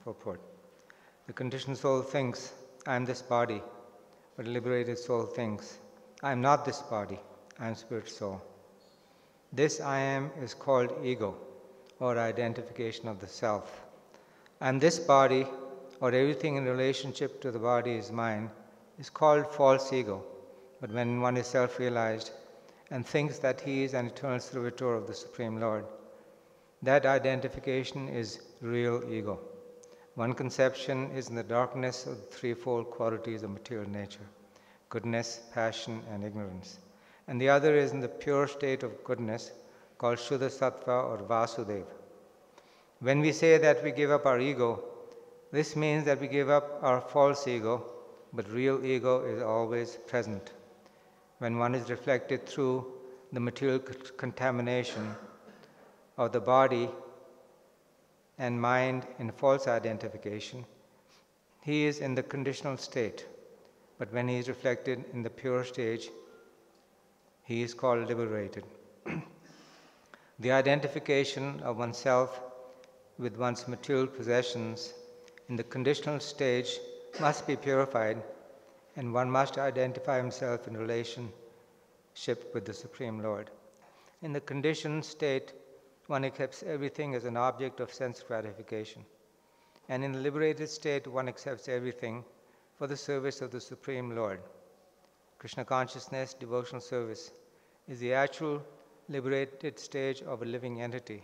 Purport. The conditioned soul thinks, I am this body, but a liberated soul thinks, I am not this body, I am spirit soul. This I am is called ego, or identification of the self. I am this body, or everything in relationship to the body is mine, is called false ego. But when one is self-realized and thinks that he is an eternal servitor of the Supreme Lord, that identification is real ego. One conception is in the darkness of the threefold qualities of material nature, goodness, passion, and ignorance. And the other is in the pure state of goodness, called Shuddha Sattva or Vasudeva. When we say that we give up our ego, this means that we give up our false ego, but real ego is always present. When one is reflected through the material contamination of the body and mind in false identification, he is in the conditional state. But when he is reflected in the pure stage, he is called liberated. The identification of oneself with one's material possessions in the conditional stage must be purified, and one must identify himself in relationship with the Supreme Lord. In the conditioned state, one accepts everything as an object of sense gratification. And in the liberated state, one accepts everything for the service of the Supreme Lord. Krishna consciousness, devotional service, is the actual liberated stage of a living entity.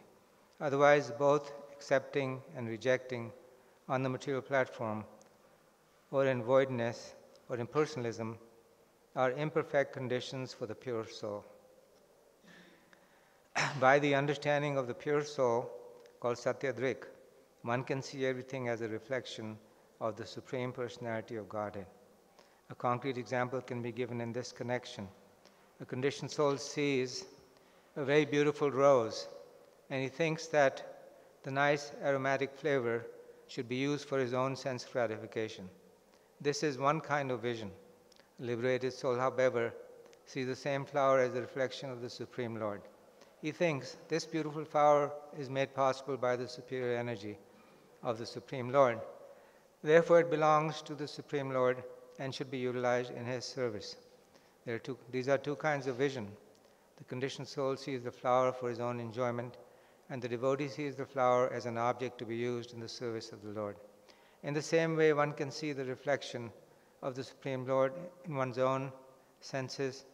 Otherwise, both accepting and rejecting on the material platform, or in voidness or impersonalism, are imperfect conditions for the pure soul. By the understanding of the pure soul, called Satyadrik, one can see everything as a reflection of the Supreme Personality of Godhead. A concrete example can be given in this connection. A conditioned soul sees a very beautiful rose, and he thinks that the nice aromatic flavor should be used for his own sense gratification. This is one kind of vision. A liberated soul, however, sees the same flower as a reflection of the Supreme Lord. He thinks this beautiful flower is made possible by the superior energy of the Supreme Lord. Therefore, it belongs to the Supreme Lord and should be utilized in his service. These are two kinds of vision. The conditioned soul sees the flower for his own enjoyment, and the devotee sees the flower as an object to be used in the service of the Lord. In the same way, one can see the reflection of the Supreme Lord in one's own senses,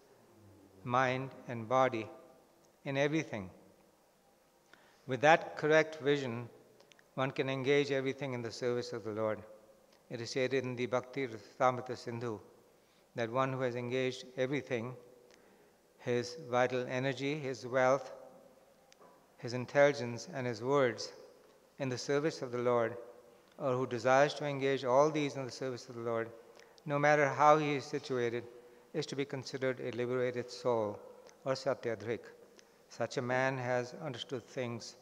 mind, and body, in everything. With that correct vision, one can engage everything in the service of the Lord. It is stated in the Bhakti Rasamrita Sindhu that one who has engaged everything, his vital energy, his wealth, his intelligence, and his words, in the service of the Lord, or who desires to engage all these in the service of the Lord, no matter how he is situated, is to be considered a liberated soul, or Satyadrik. Such a man has understood things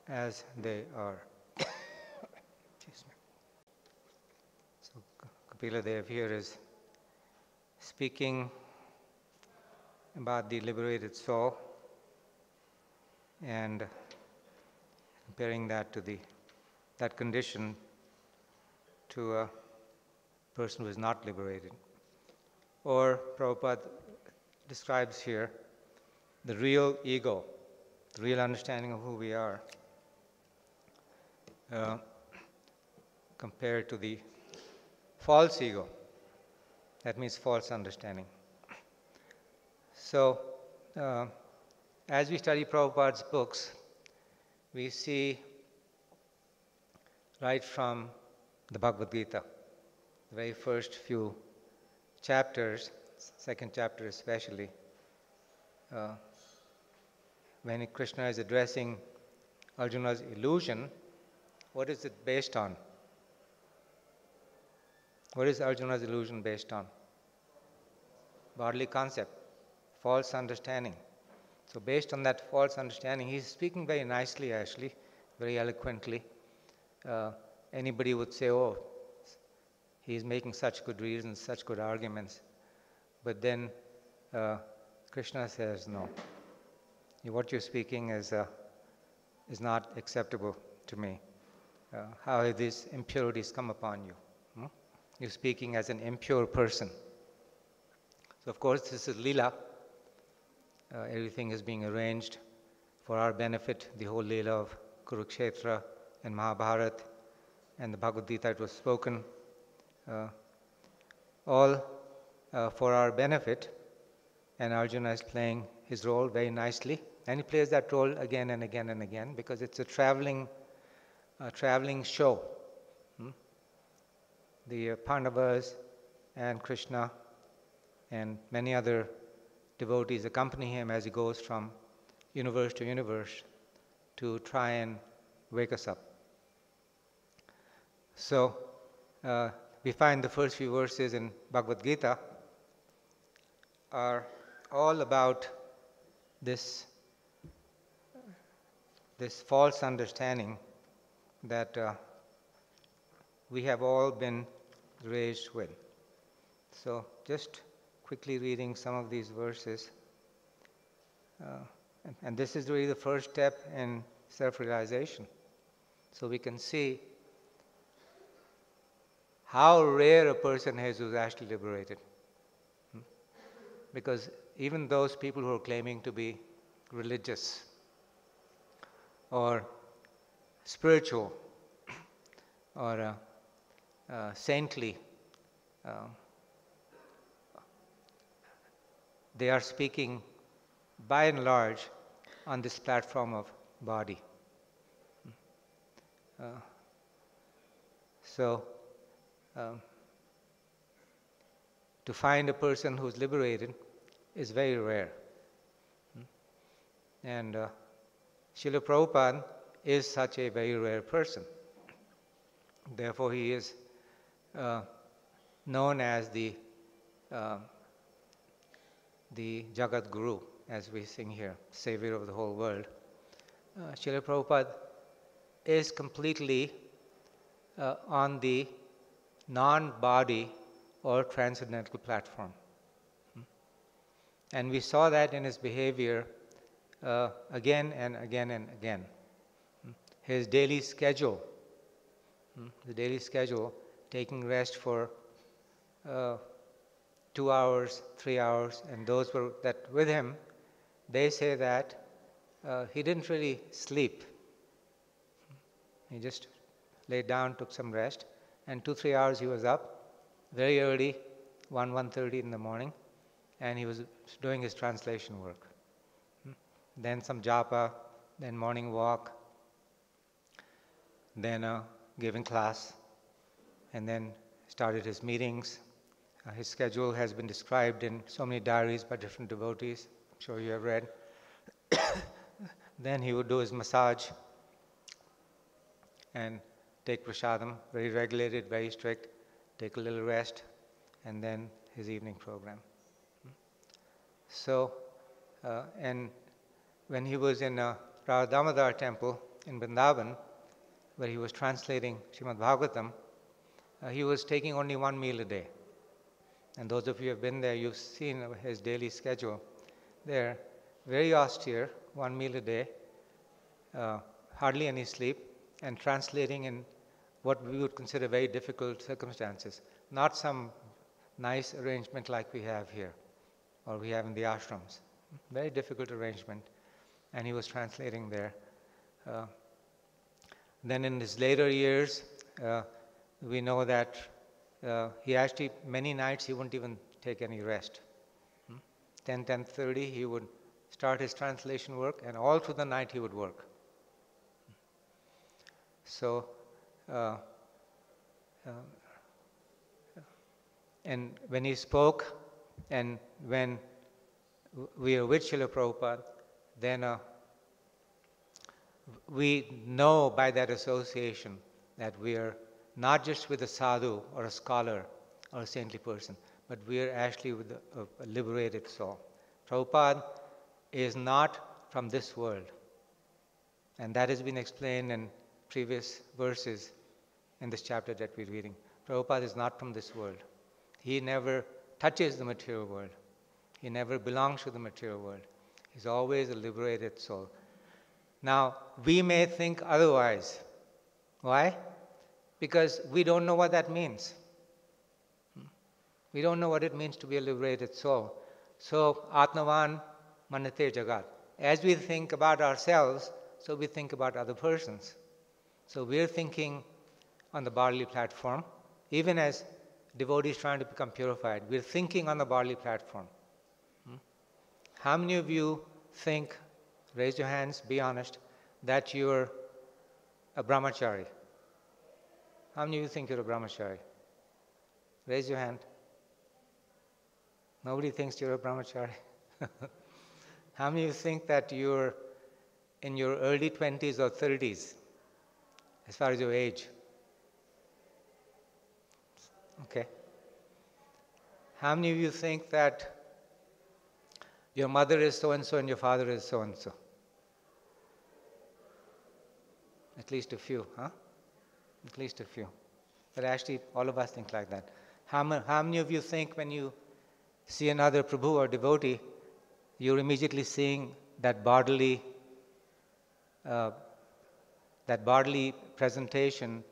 as they are. Excuse me. So Kapila Dev here is speaking about the liberated soul and comparing that to that condition to a person who is not liberated. Or Prabhupada describes here the real ego, the real understanding of who we are, compared to the false ego. That means false understanding. So, as we study Prabhupada's books, we see right from the Bhagavad Gita, the very first few chapters, second chapter especially, when Krishna is addressing Arjuna's illusion, what is it based on? What is Arjuna's illusion based on? Bodily concept, false understanding. So based on that false understanding, he's speaking very nicely actually, very eloquently. Anybody would say, oh, he's making such good reasons, such good arguments. But then Krishna says, no, what you're speaking is not acceptable to me. how these impurities come upon you. You're speaking as an impure person. So of course this is Leela. Everything is being arranged for our benefit. The whole Leela of Kurukshetra and Mahabharata and the Bhagavad Gita, it was spoken, all for our benefit. And Arjuna is playing his role very nicely. And he plays that role again and again and again because it's a traveling show. The Pandavas and Krishna and many other devotees accompany him as he goes from universe to universe to try and wake us up. So we find the first few verses in Bhagavad Gita are all about this false understanding that we have all been raised with. So just quickly reading some of these verses. And this is really the first step in self-realization. So we can see how rare a person is who's actually liberated. Because even those people who are claiming to be religious or spiritual or saintly, they are speaking by and large on this platform of body. So to find a person who's liberated is very rare. And Srila Prabhupada is such a very rare person. Therefore, he is known as the Jagat Guru, as we sing here, Savior of the whole world. Srila Prabhupada is completely on the non-body or transcendental platform. And we saw that in his behavior again and again and again. His daily schedule, taking rest for 2 hours, 3 hours, and those that with him, they say that he didn't really sleep. He just laid down, took some rest, and 2-3 hours he was up very early, 1:30 in the morning, and he was doing his translation work. Then some japa, then morning walk, then giving class, and then started his meetings. His schedule has been described in so many diaries by different devotees. I'm sure you have read. Then he would do his massage and take prasadam, very regulated, very strict, take a little rest, and then his evening program. So, and when he was in Radha Damodar temple in Vrindavan, where he was translating Srimad Bhagavatam, he was taking only 1 meal a day. And those of you who have been there, you've seen his daily schedule there. Very austere, 1 meal a day, hardly any sleep, and translating in what we would consider very difficult circumstances. Not some nice arrangement like we have here, or we have in the ashrams. Very difficult arrangement, and he was translating there. Then in his later years, we know that he actually, many nights he wouldn't even take any rest. 10:30 he would start his translation work, and all through the night he would work. So, and when he spoke, and when we are with Srila Prabhupada, then we know by that association that we are not just with a sadhu or a scholar or a saintly person, but we are actually with a liberated soul. Prabhupada is not from this world. And that has been explained in previous verses in this chapter that we're reading. Prabhupada is not from this world. He never touches the material world. He never belongs to the material world. He's always a liberated soul. Now, we may think otherwise. Why? because we don't know what that means. We don't know what it means to be a liberated soul. So, Atmavan Manate Jagat. As we think about ourselves, so we think about other persons. So we're thinking on the bodily platform, even as devotees trying to become purified, we're thinking on the bodily platform. How many of you think, raise your hands, be honest, that you're a brahmachari? How many of you think you're a brahmachari? Raise your hand. Nobody thinks you're a brahmachari. How many of you think that you're in your early 20s or 30s, as far as your age? Okay. How many of you think that your mother is so-and-so and your father is so-and-so? At least a few, huh? At least a few. But actually, all of us think like that. How many of you think when you see another Prabhu or devotee, you're immediately seeing that bodily presentation,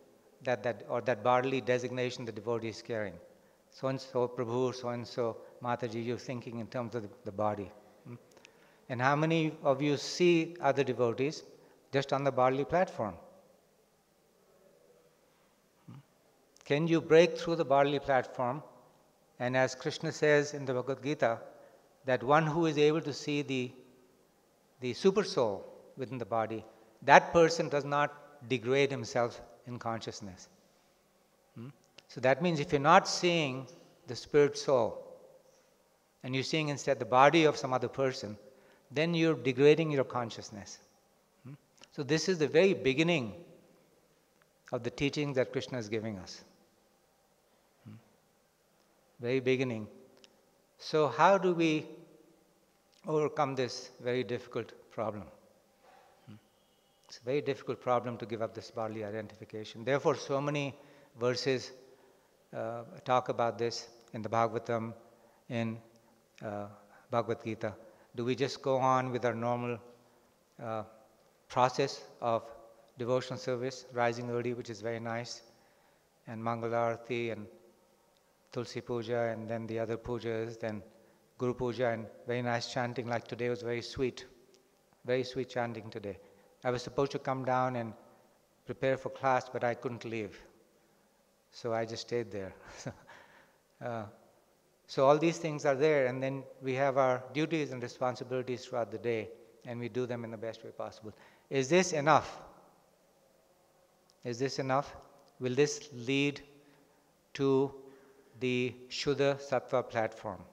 that bodily designation the devotee is carrying? So-and-so Prabhu, so-and-so Mataji, you're thinking in terms of the body. And how many of you see other devotees just on the bodily platform? Can you break through the bodily platform? And as Krishna says in the Bhagavad Gita, that one who is able to see the super soul within the body, that person does not degrade himself in consciousness. So that means if you're not seeing the spirit soul, and you're seeing instead the body of some other person, then you're degrading your consciousness. So this is the very beginning of the teaching that Krishna is giving us. Very beginning. So how do we overcome this very difficult problem? It's a very difficult problem to give up this bodily identification. Therefore, so many verses talk about this in the Bhagavatam, in Bhagavad Gita. Do we just go on with our normal process of devotional service, rising early, which is very nice, and Mangalarti and Tulsi Puja, and then the other pujas, then Guru Puja, and very nice chanting, like today was very sweet chanting today. I was supposed to come down and prepare for class, but I couldn't leave. So I just stayed there. So all these things are there, and then we have our duties and responsibilities throughout the day, and we do them in the best way possible. Is this enough? Is this enough? Will this lead to the Shuddha Sattva platform?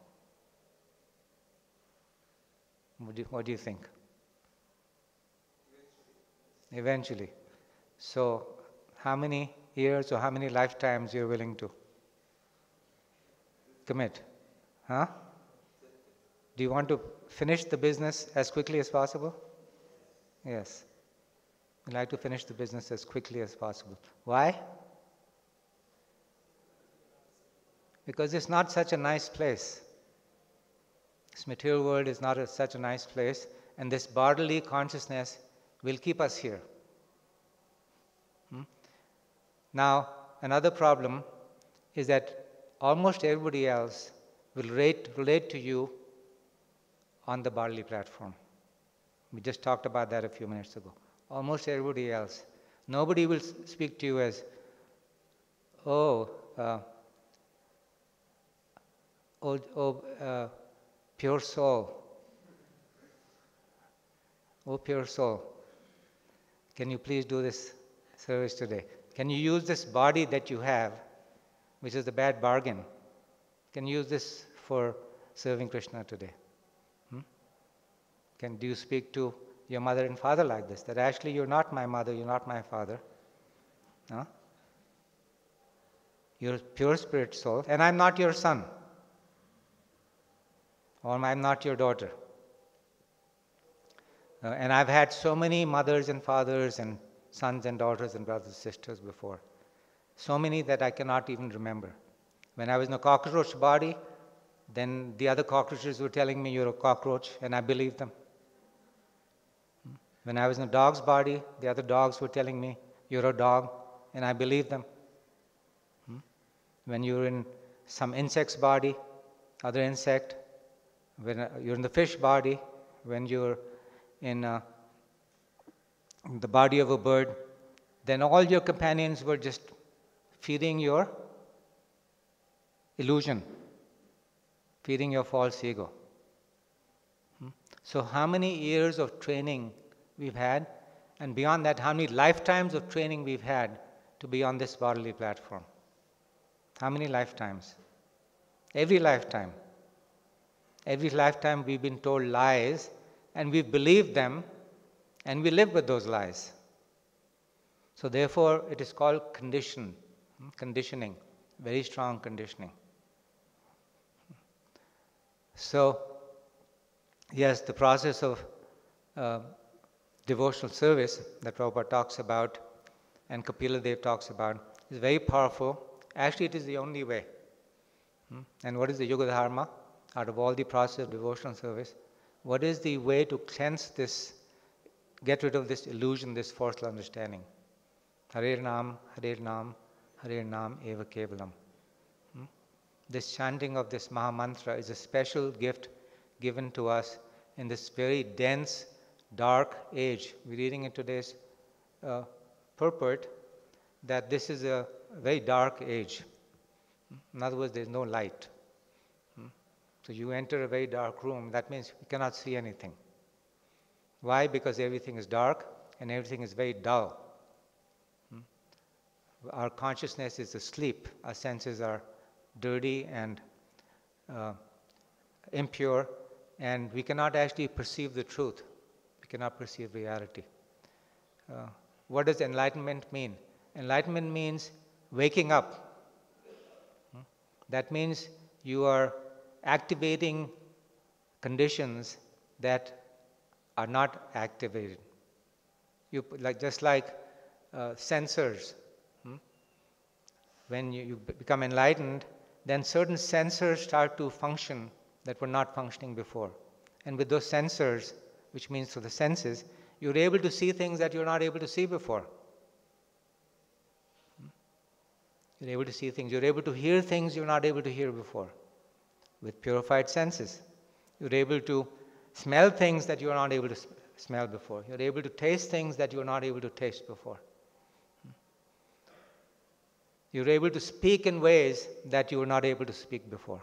What do you think? Eventually. So how many years or how many lifetimes you're willing to commit? Huh? Do you want to finish the business as quickly as possible? Yes. We'd like to finish the business as quickly as possible. Why? Because it's not such a nice place. This material world is not such a nice place, and this bodily consciousness will keep us here. Now, another problem is that almost everybody else will relate to you on the bodily platform. We just talked about that a few minutes ago. Almost everybody else. Nobody will speak to you as, pure soul. Oh, pure soul. Can you please do this service today? Can you use this body that you have, which is a bad bargain? Can you use this for serving Krishna today? Do you speak to your mother and father like this? That actually you're not my mother, you're not my father. Huh? You're a pure spirit soul, and I'm not your son. Or I'm not your daughter. And I've had so many mothers and fathers and sons and daughters and brothers and sisters before. So many that I cannot even remember. When I was in a cockroach body, then the other cockroaches were telling me you're a cockroach, and I believed them. When I was in a dog's body, the other dogs were telling me you're a dog, and I believed them. When you're in some insect's body, other insect, when you're in the fish body, when you're in the body of a bird, then all your companions were just feeding your illusion, feeding your false ego. So how many years of training we've had, and beyond that, how many lifetimes of training we've had to be on this bodily platform? How many lifetimes? Every lifetime. Every lifetime we've been told lies, and we've believed them, and we live with those lies. So therefore, it is called conditioning, very strong conditioning. So, yes, the process of devotional service that Prabhupada talks about and Kapila Dev talks about is very powerful. Actually, it is the only way. And what is the Yuga Dharma? Out of all the process of devotional service, what is the way to cleanse this, get rid of this illusion, this forceful understanding? Hare Nam, Hare Nam, Hare Nam Eva Kevalam. This chanting of this Maha Mantra is a special gift given to us in this very dense, dark age. We're reading in today's purport that this is a very dark age. In other words, there's no light. So you enter a very dark room, that means you cannot see anything. Why? Because everything is dark and everything is very dull. Our consciousness is asleep. Our senses are dirty and impure, and we cannot actually perceive the truth. We cannot perceive reality. What does enlightenment mean? Enlightenment means waking up. That means you are activating conditions that are not activated. Just like sensors. When you become enlightened, then certain sensors start to function that were not functioning before. And with those sensors, which means to the senses, you're able to see things that you're not able to see before. You're able to see things. You're able to hear things you're not able to hear before. With purified senses. You're able to smell things that you're not able to smell before. You're able to taste things that you're not able to taste before. You're able to speak in ways that you were not able to speak before.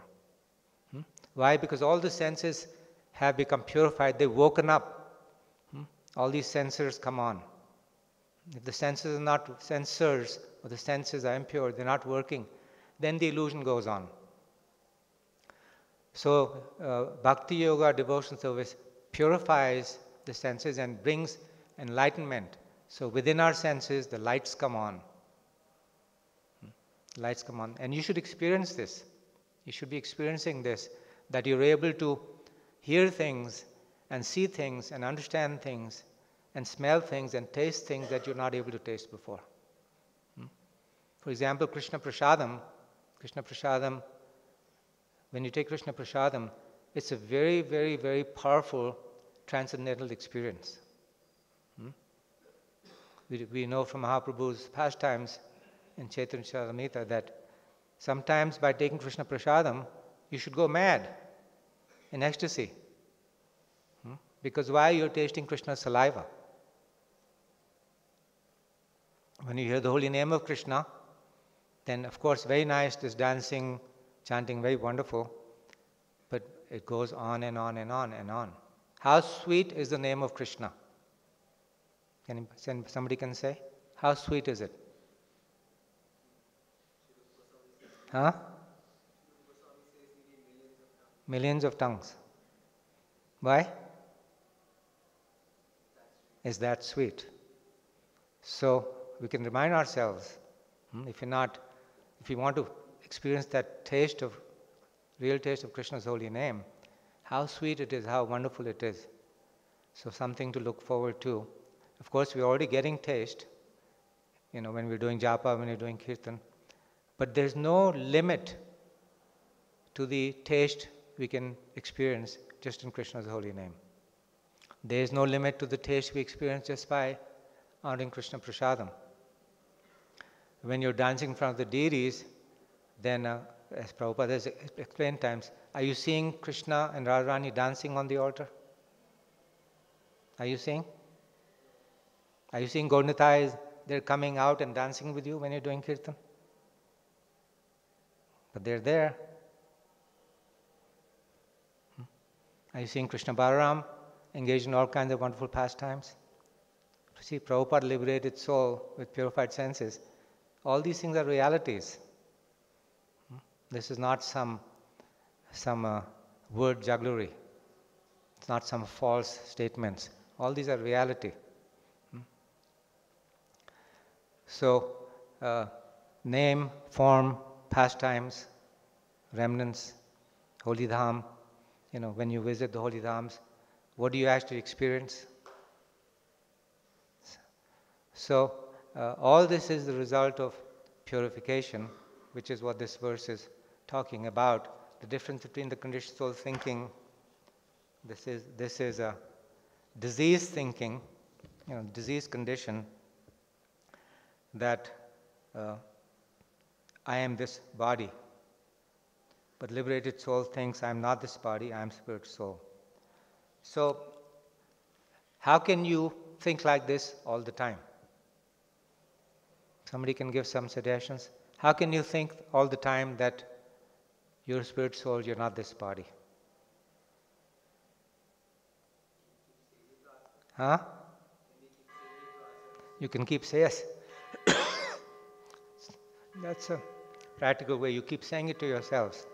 Why? Because all the senses have become purified. They've woken up. All these sensors come on. If the senses are not sensors, or the senses are impure, they're not working, then the illusion goes on. So, Bhakti Yoga devotional service purifies the senses and brings enlightenment. So, within our senses, the lights come on. Lights come on. And you should experience this. You should be experiencing this, that you're able to hear things and see things and understand things and smell things and taste things that you're not able to taste before. For example, Krishna Prasadam, when you take Krishna Prasadam, it's a very, very, very powerful transcendental experience. We know from Mahaprabhu's pastimes in Chaitanya Charitamrita that sometimes by taking Krishna Prasadam, you should go mad in ecstasy. Because why? You're tasting Krishna's saliva. When you hear the holy name of Krishna, then of course very nice, this dancing, chanting, very wonderful, but it goes on and on and on and on. How sweet is the name of Krishna? Somebody can say? How sweet is it? Huh? Millions of tongues. Why? Is that sweet? So we can remind ourselves, if you want to experience that real taste of Krishna's holy name, how sweet it is, how wonderful it is. So something to look forward to. Of course, we're already getting taste, when we're doing japa, when we're doing kirtan. But there's no limit to the taste we can experience just in Krishna's holy name. There is no limit to the taste we experience just by honoring Krishna Prasadam. When you're dancing in front of the deities, then as Prabhupada has explained times, are you seeing Krishna and Radharani dancing on the altar? Are you seeing? Are you seeing Gaurnitai? They're coming out and dancing with you when you're doing kirtan? But they're there. Are you seeing Krishna Balaram engaged in all kinds of wonderful pastimes? See, Prabhupada liberated soul with purified senses. All these things are realities. This is not some word jugglery. It's not some false statements. All these are reality. So, name, form, pastimes, remnants, holy dham. When you visit the holy dhams, what do you actually experience? So, all this is the result of purification, which is what this verse is talking about. The difference between the conditioned soul thinking, this is a disease thinking, disease condition, that I am this body. But liberated soul thinks I am not this body, I am spirit soul. So, how can you think like this all the time? Somebody can give some suggestions. How can you think all the time that you're spirit soul, you're not this body? Huh? You can keep saying yes. That's a practical way. You keep saying it to yourselves.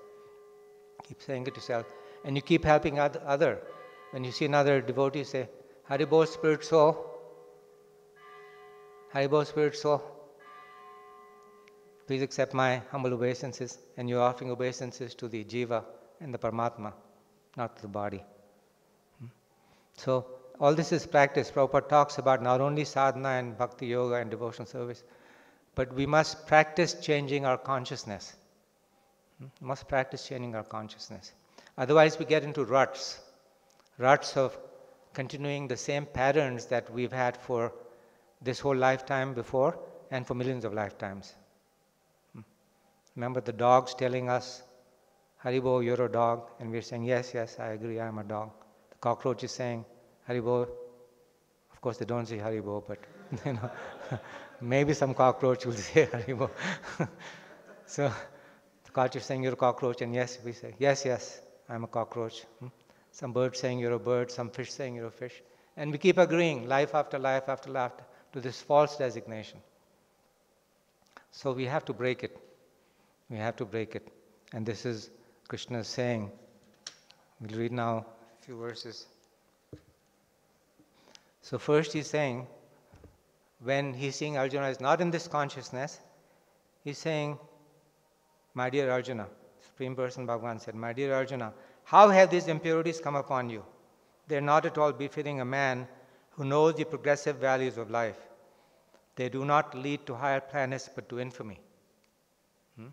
Keep saying it to yourself. And you keep helping other. When you see another devotee, say, Haribol spirit soul. Haribol spirit soul. Please accept my humble obeisances. And you're offering obeisances to the jiva and the Paramatma, not to the body. So, all this is practice. Prabhupada talks about not only sadhana and bhakti yoga and devotional service, but we must practice changing our consciousness. We must practice changing our consciousness. Otherwise, we get into ruts of continuing the same patterns that we've had for this whole lifetime before and for millions of lifetimes. Remember the dogs telling us, Haribo, you're a dog, and we're saying, yes, I agree, I'm a dog. The cockroach is saying, Haribo. Of course, they don't say Haribo, but maybe some cockroach will say Haribo. So, the cockroach is saying, you're a cockroach, and yes, we say, yes, I'm a cockroach. Some bird saying you're a bird, some fish saying you're a fish. And we keep agreeing, life after life after life, to this false designation. So we have to break it. We have to break it. And this is Krishna's saying. We'll read now a few verses. So first he's saying, when he's seeing Arjuna is not in this consciousness, he's saying, my dear Arjuna, Supreme Person Bhagavan said, my dear Arjuna, how have these impurities come upon you? They are not at all befitting a man who knows the progressive values of life. They do not lead to higher planets but to infamy.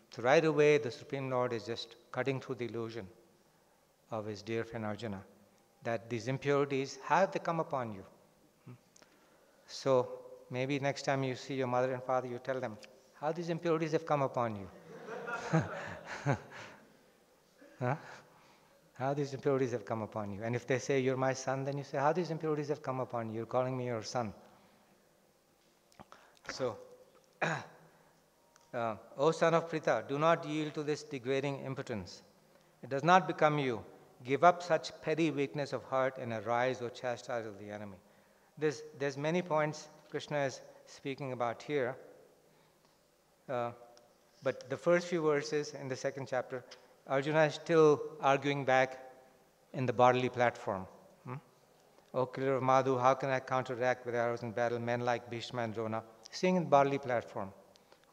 So right away the Supreme Lord is just cutting through the illusion of his dear friend Arjuna, that these impurities, how have they come upon you? So maybe next time you see your mother and father, you tell them, how these impurities have come upon you? Huh? How these impurities have come upon you? And if they say, you're my son, then you say, how these impurities have come upon you? You're calling me your son. So, O son of Pritha, do not yield to this degrading impotence. It does not become you. Give up such petty weakness of heart and arise, O chastise of the enemy. There's many points Krishna is speaking about here. But the first few verses in the second chapter, Arjuna is still arguing back in the bodily platform. O killer of Madhu, how can I counteract with arrows in battle men like Bhishma and Drona, sing in the bodily platform,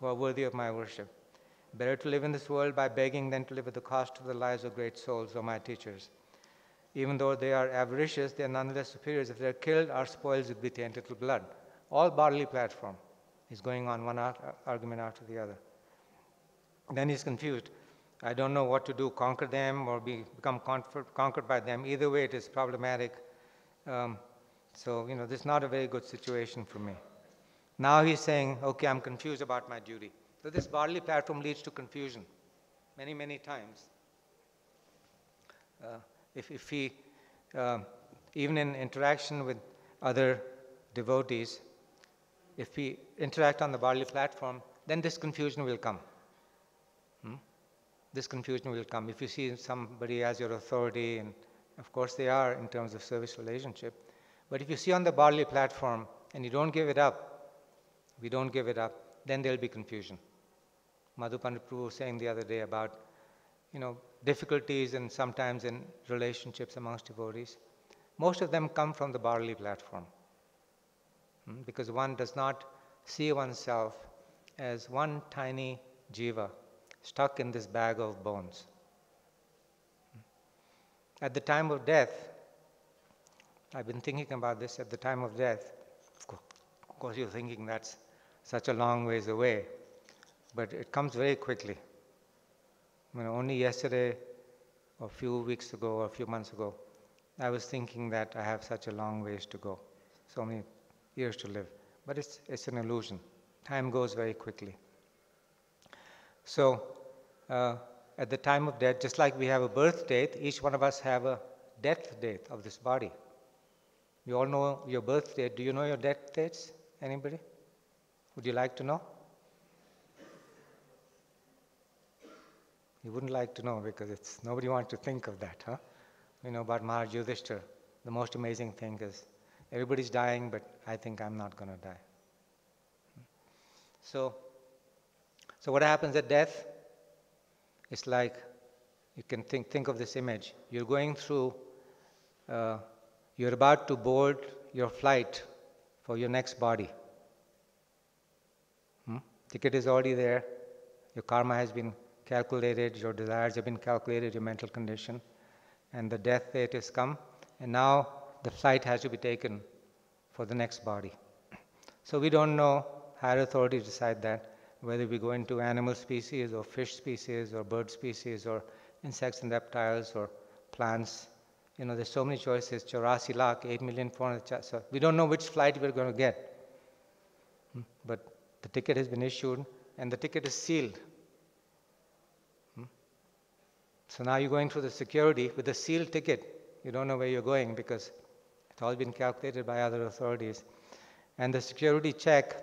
who are worthy of my worship? Better to live in this world by begging than to live at the cost of the lives of great souls, O my teachers. Even though they are avaricious, they are nonetheless superiors. If they are killed, our spoils would be tainted with blood. All bodily platform is going on, one argument after the other. Then he's confused. I don't know what to do, conquer them or become conquered by them. Either way, it is problematic. So, this is not a very good situation for me. Now he's saying, okay, I'm confused about my duty. So this bodily platform leads to confusion. many, many times. If we, even in interaction with other devotees, if we interact on the bodily platform, then this confusion will come. This confusion will come. If you see somebody as your authority, and of course they are in terms of service relationship, but if you see on the bodily platform and you don't give it up, we don't give it up, then there'll be confusion. Madhu Pandit Prabhu was saying the other day about, difficulties and sometimes in relationships amongst devotees. Most of them come from the bodily platform. Because one does not see oneself as one tiny jiva stuck in this bag of bones. At the time of death, I've been thinking about this, at the time of death, of course you're thinking that's such a long ways away, but it comes very quickly. Only yesterday, or a few weeks ago, or a few months ago, I was thinking that I have such a long ways to go, so many years to live. But it's an illusion. Time goes very quickly. So, at the time of death, just like we have a birth date, each one of us have a death date of this body. You all know your birth date. Do you know your death dates? Anybody? Would you like to know? You wouldn't like to know because nobody wants to think of that, huh? We know about Maharaj Yudhishthira. The most amazing thing is everybody's dying, but I think I'm not going to die. So what happens at death? It's like, you can think of this image. You're going through, you're about to board your flight for your next body. Ticket is already there. Your karma has been calculated, your desires have been calculated, your mental condition, and the death date has come, and now the flight has to be taken for the next body. So we don't know, higher authorities decide that, whether we go into animal species or fish species or bird species or insects and reptiles or plants. There's so many choices, 84 lakh, 8,400,000. So we don't know which flight we're going to get. But the ticket has been issued and the ticket is sealed. So now you're going through the security with a sealed ticket. You don't know where you're going because it's all been calculated by other authorities. And the security check,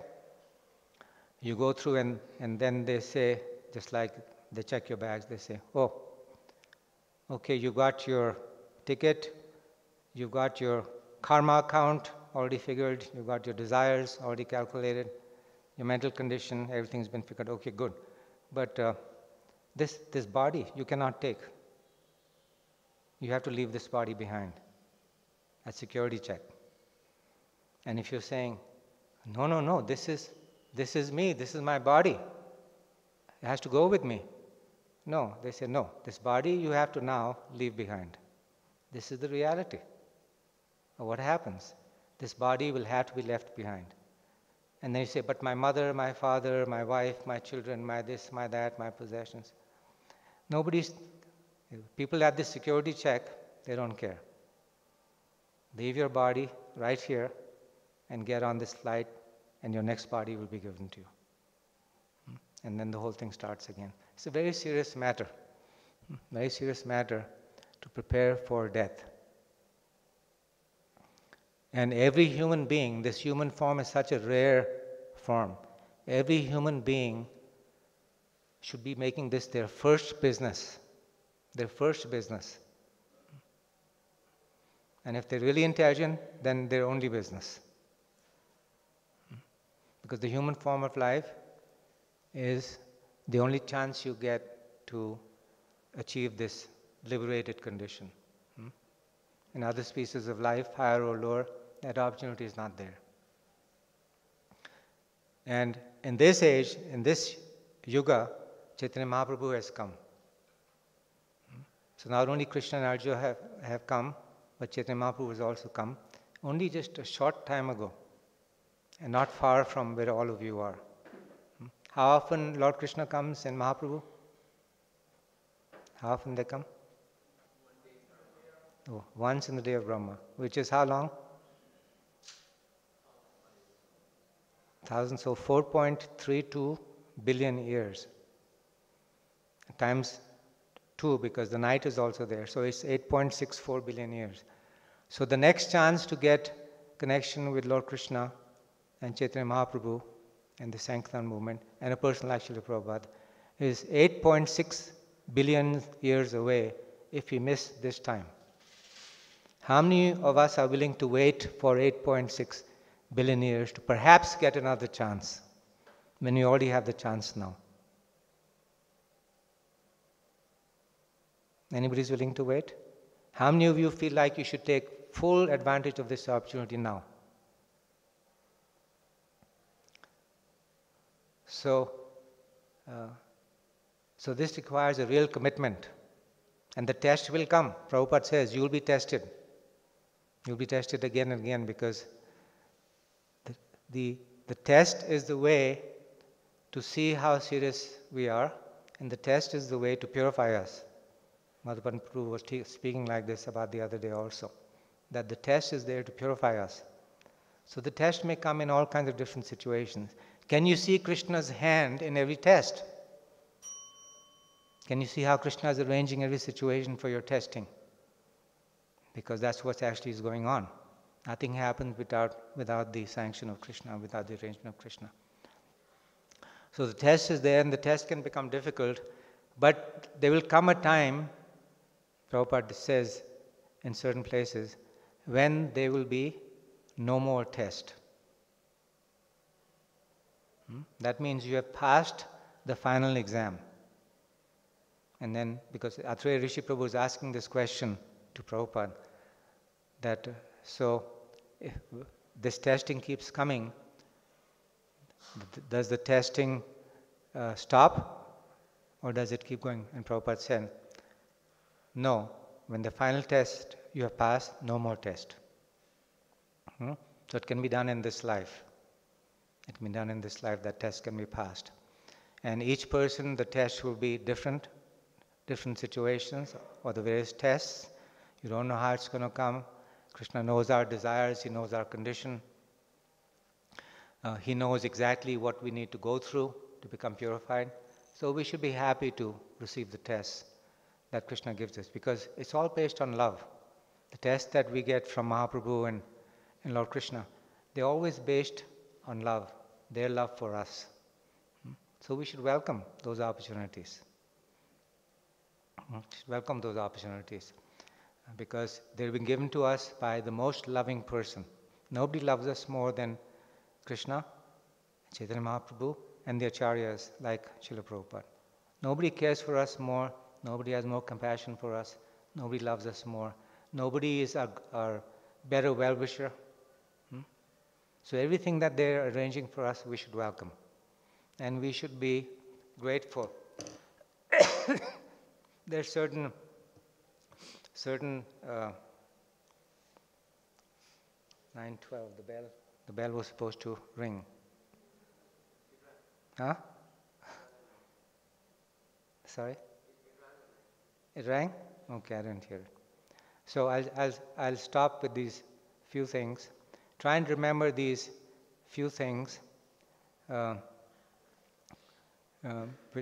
you go through and then they say, just like they check your bags, they say, oh, okay, you got your ticket, you got your karma account already figured, you got your desires already calculated, your mental condition, everything's been figured, okay, good. But this body you cannot take. You have to leave this body behind at security check. And if you're saying, no, this is me, this is my body, it has to go with me. No, they say, no, this body you have to now leave behind. This is the reality of what happens. This body will have to be left behind. And then you say, but my mother, my father, my wife, my children, my this, my that, my possessions. People at this security check, they don't care. Leave your body right here and get on this flight and your next body will be given to you. And then the whole thing starts again. It's a very serious matter. Very serious matter to prepare for death. And every human being, this human form is such a rare form. Every human being should be making this their first business. Their first business. And if they're really intelligent, then their only business. Because the human form of life is the only chance you get to achieve this liberated condition. In other species of life, higher or lower, that opportunity is not there. And in this age, in this yuga, Chaitanya Mahaprabhu has come. So not only Krishna and Arjuna have come, but Chaitanya Mahaprabhu has also come, only just a short time ago, and not far from where all of you are. How often Lord Krishna comes in Mahaprabhu? How often they come? Oh, once in the day of Brahma, which is how long? 1,000, so 4.32 billion years. times 2 because the night is also there. So it's 8.64 billion years. So the next chance to get connection with Lord Krishna and Chaitanya Mahaprabhu and the Sankirtan movement and a person like Srila Prabhupada is 8.6 billion years away if we miss this time. How many of us are willing to wait for 8.6 billion years to perhaps get another chance when we already have the chance now? Anybody's willing to wait? How many of you feel like you should take full advantage of this opportunity now? So this requires a real commitment. And the test will come. Prabhupada says, you will be tested. You'll be tested again and again because the test is the way to see how serious we are, and the test is the way to purify us. Madhavan Prabhu was speaking like this about the other day also, that the test is there to purify us. So the test may come in all kinds of different situations. Can you see Krishna's hand in every test? Can you see how Krishna is arranging every situation for your testing? Because that's what actually is going on. Nothing happens without the sanction of Krishna, without the arrangement of Krishna. So the test is there, and the test can become difficult, but there will come a time, Prabhupada says in certain places, when there will be no more test. That means you have passed the final exam. And then, because Atreya Rishi Prabhu is asking this question to Prabhupada, that so if this testing keeps coming, does the testing stop or does it keep going? And Prabhupada said, no, when the final test you have passed, no more test. So it can be done in this life. It can be done in this life, that test can be passed. And each person, the test will be different situations or the various tests. You don't know how it's going to come. Krishna knows our desires, He knows our condition. He knows exactly what we need to go through to become purified. So we should be happy to receive the tests that Krishna gives us, because it's all based on love. The tests that we get from Mahaprabhu and Lord Krishna, they're always based on love, their love for us. So we should welcome those opportunities. Welcome those opportunities because they've been given to us by the most loving person. Nobody loves us more than Krishna, Chaitanya Mahaprabhu, and the Acharyas like Srila Prabhupada. Nobody cares for us more. Nobody has more compassion for us. Nobody loves us more. Nobody is our better well-wisher. So everything that they're arranging for us, we should welcome. And we should be grateful. There's certain 9:12, the bell was supposed to ring. Huh? Sorry? It rang? Okay, I didn't hear it. So I'll stop with these few things. Try and remember these few things,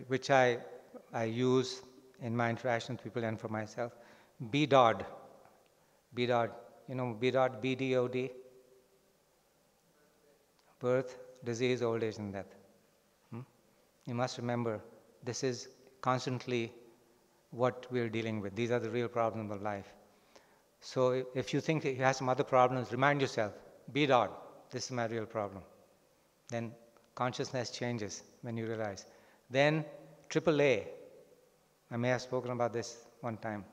which I use in my interaction with people and for myself. B-DOD. B-DOD. You know B-DOD, B-D-O-D? Birth, disease, old age, and death. You must remember, this is constantly what we're dealing with. These are the real problems of life. So if you think you have some other problems, remind yourself, B-DOD, this is my real problem. Then consciousness changes when you realize. Then AAA, I may have spoken about this one time.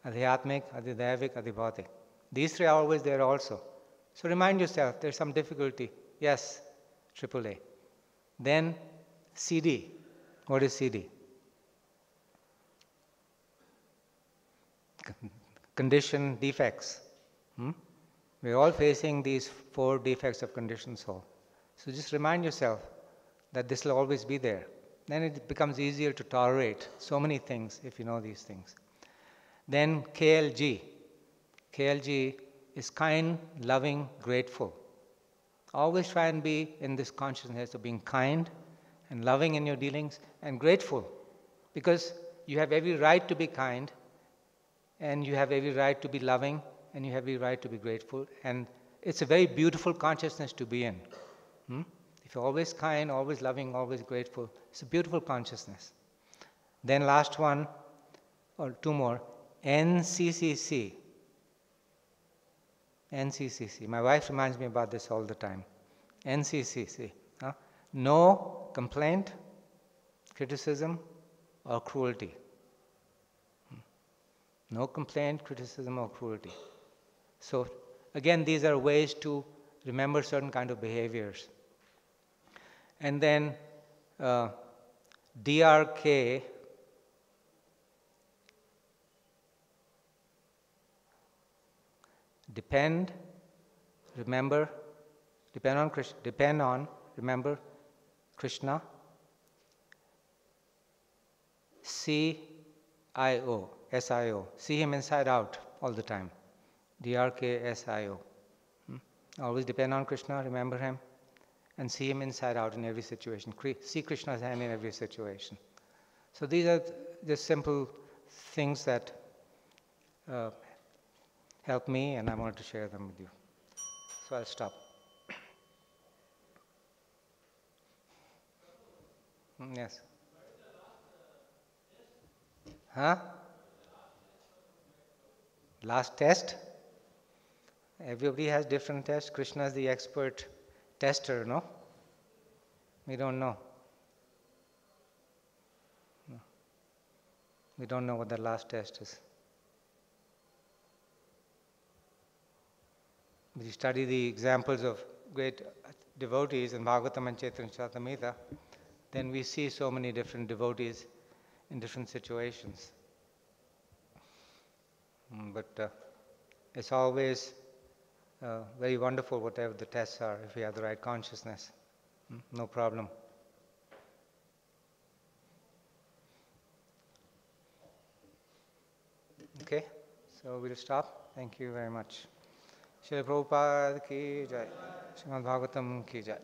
Adhyatmik, Adhidhavik, Adhibhautik. These three are always there also. So remind yourself, there's some difficulty. Yes, AAA. Then CD. What is CD? Condition defects. We're all facing these 4 defects of conditioned soul. So just remind yourself that this will always be there. Then it becomes easier to tolerate so many things if you know these things. Then KLG. KLG is kind, loving, grateful. Always try and be in this consciousness of being kind and loving in your dealings and grateful Because you have every right to be kind, and you have every right to be loving, and you have every right to be grateful, and it's a very beautiful consciousness to be in. If you're always kind, always loving, always grateful, it's a beautiful consciousness. Then last one, or two more, NCCC. NCCC. My wife reminds me about this all the time. NCCC. No complaint, criticism, or cruelty. No complaint, criticism, or cruelty. So again, these are ways to remember certain kind of behaviors. And then DRK, depend, remember, depend on, remember Krishna. SIO, see him inside out all the time. DRKSIO. Always depend on Krishna, remember him, and see him inside out in every situation. See Krishna's hand in every situation. So these are just simple things that help me, and I wanted to share them with you. So I'll stop. Yes. Huh? Last test? Everybody has different tests. Krishna is the expert tester, no? We don't know. No. We don't know what the last test is. If you study the examples of great devotees in Bhagavatam and Chaitanya Charitamrita, then we see so many different devotees in different situations. But it's always very wonderful whatever the tests are, if we have the right consciousness. No problem. Okay, so we'll stop. Thank you very much. Srila Prabhupada ki jai. Srimad Bhagavatam ki jai.